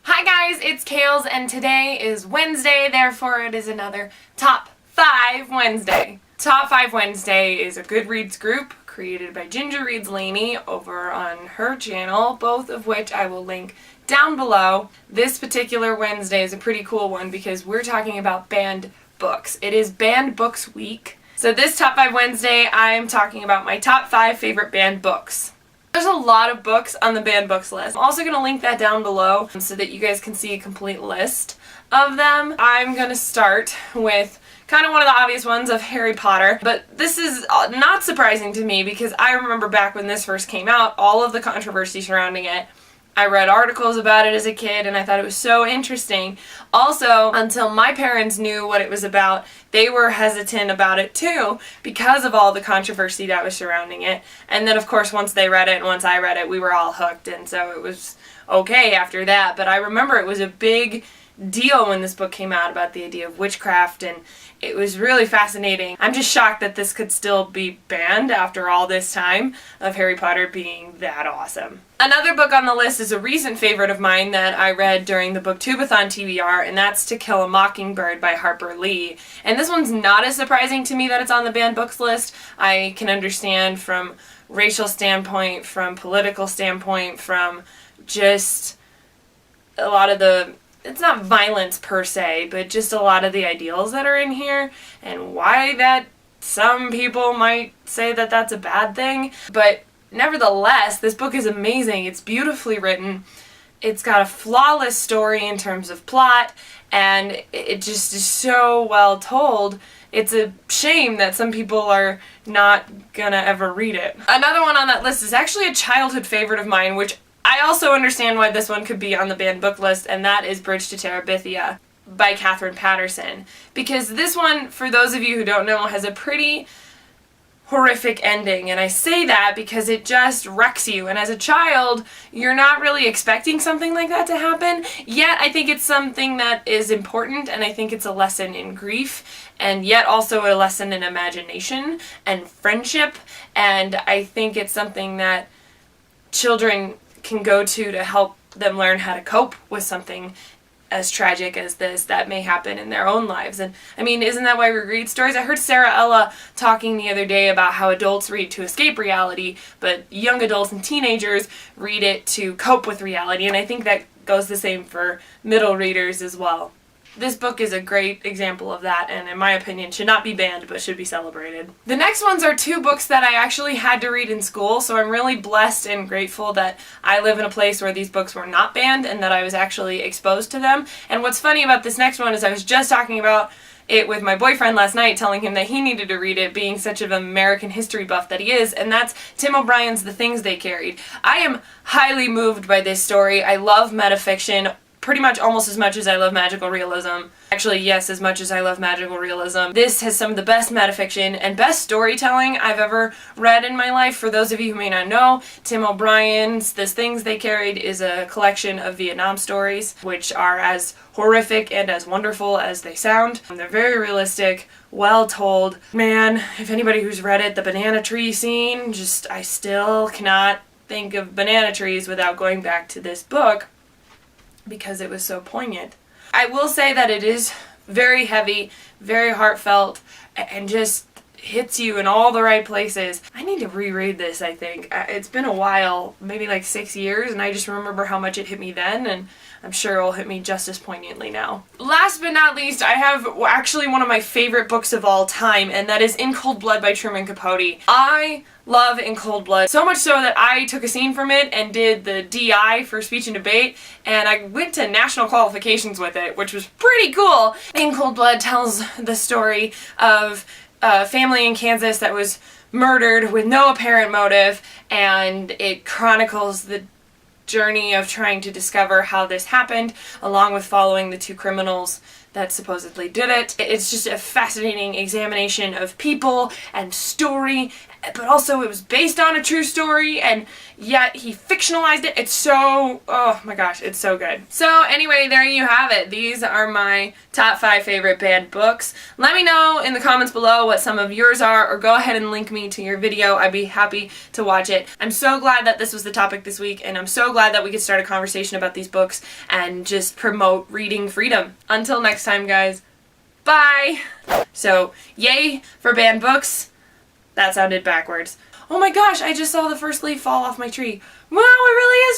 Hi guys, it's Kales and today is Wednesday, therefore it is another Top 5 Wednesday. Top 5 Wednesday is a Goodreads group created by Ginger Reads Laney over on her channel, both of which I will link down below. This particular Wednesday is a pretty cool one because we're talking about banned books. It is Banned Books Week. So this Top 5 Wednesday, I'm talking about my top 5 favorite banned books. There's a lot of books on the banned books list. I'm also going to link that down below so that you guys can see a complete list of them. I'm going to start with kind of one of the obvious ones of Harry Potter, but this is not surprising to me because I remember back when this first came out, all of the controversy surrounding it. I read articles about it as a kid and I thought it was so interesting. Also, until my parents knew what it was about, they were hesitant about it too because of all the controversy that was surrounding it. And then of course once they read it and once I read it, we were all hooked, and so it was okay after that. But I remember it was a big deal when this book came out about the idea of witchcraft, and it was really fascinating. I'm just shocked that this could still be banned after all this time of Harry Potter being that awesome. Another book on the list is a recent favorite of mine that I read during the Booktubeathon TBR, and that's To Kill a Mockingbird by Harper Lee. And this one's not as surprising to me that it's on the banned books list. I can understand from racial standpoint, from political standpoint, from just a lot of the, it's not violence per se, but just a lot of the ideals that are in here and why that some people might say that that's a bad thing. But nevertheless, this book is amazing. It's beautifully written. It's got a flawless story in terms of plot, and it just is so well told. It's a shame that some people are not gonna ever read it. Another one on that list is actually a childhood favorite of mine, which I also understand why this one could be on the banned book list, and that is Bridge to Terabithia by Katherine Paterson. Because this one, for those of you who don't know, has a pretty horrific ending, and I say that because it just wrecks you, and as a child you're not really expecting something like that to happen, yet I think it's something that is important, and I think it's a lesson in grief, and yet also a lesson in imagination and friendship, and I think it's something that children can go to help them learn how to cope with something as tragic as this that may happen in their own lives. And I mean, isn't that why we read stories? I heard Sarah Ella talking the other day about how adults read to escape reality, but young adults and teenagers read it to cope with reality, and I think that goes the same for middle readers as well. This book is a great example of that, and in my opinion should not be banned but should be celebrated. The next ones are two books that I actually had to read in school, so I'm really blessed and grateful that I live in a place where these books were not banned and that I was actually exposed to them. And what's funny about this next one is I was just talking about it with my boyfriend last night, telling him that he needed to read it, being such an American history buff that he is, and that's Tim O'Brien's The Things They Carried. I am highly moved by this story. I love metafiction pretty much almost as much as I love magical realism. Actually, yes, as much as I love magical realism. This has some of the best metafiction and best storytelling I've ever read in my life. For those of you who may not know, Tim O'Brien's The Things They Carried is a collection of Vietnam stories, which are as horrific and as wonderful as they sound. They're very realistic, well told. Man, if anybody who's read it, the banana tree scene, I still cannot think of banana trees without going back to this book, because it was so poignant. I will say that it is very heavy, very heartfelt, and just hits you in all the right places. I need to reread this, I think. It's been a while, maybe like 6 years, and I just remember how much it hit me then, and I'm sure it will hit me just as poignantly now. Last but not least, I have actually one of my favorite books of all time, and that is In Cold Blood by Truman Capote. I love In Cold Blood, so much so that I took a scene from it and did the DI for speech and debate, and I went to national qualifications with it, which was pretty cool. In Cold Blood tells the story of a family in Kansas that was murdered with no apparent motive, and it chronicles the journey of trying to discover how this happened, along with following the two criminals that supposedly did it. It's just a fascinating examination of people and story but also it was based on a true story, and yet he fictionalized it. It's so, oh my gosh, it's so good. So anyway, there you have it. These are my top 5 favorite banned books. Let me know in the comments below what some of yours are, or go ahead and link me to your video. I'd be happy to watch it. I'm so glad that this was the topic this week, and I'm so glad that we could start a conversation about these books and just promote reading freedom. Until next time, guys, bye! So, yay for banned books. That sounded backwards. Oh my gosh, I just saw the first leaf fall off my tree. Wow, it really is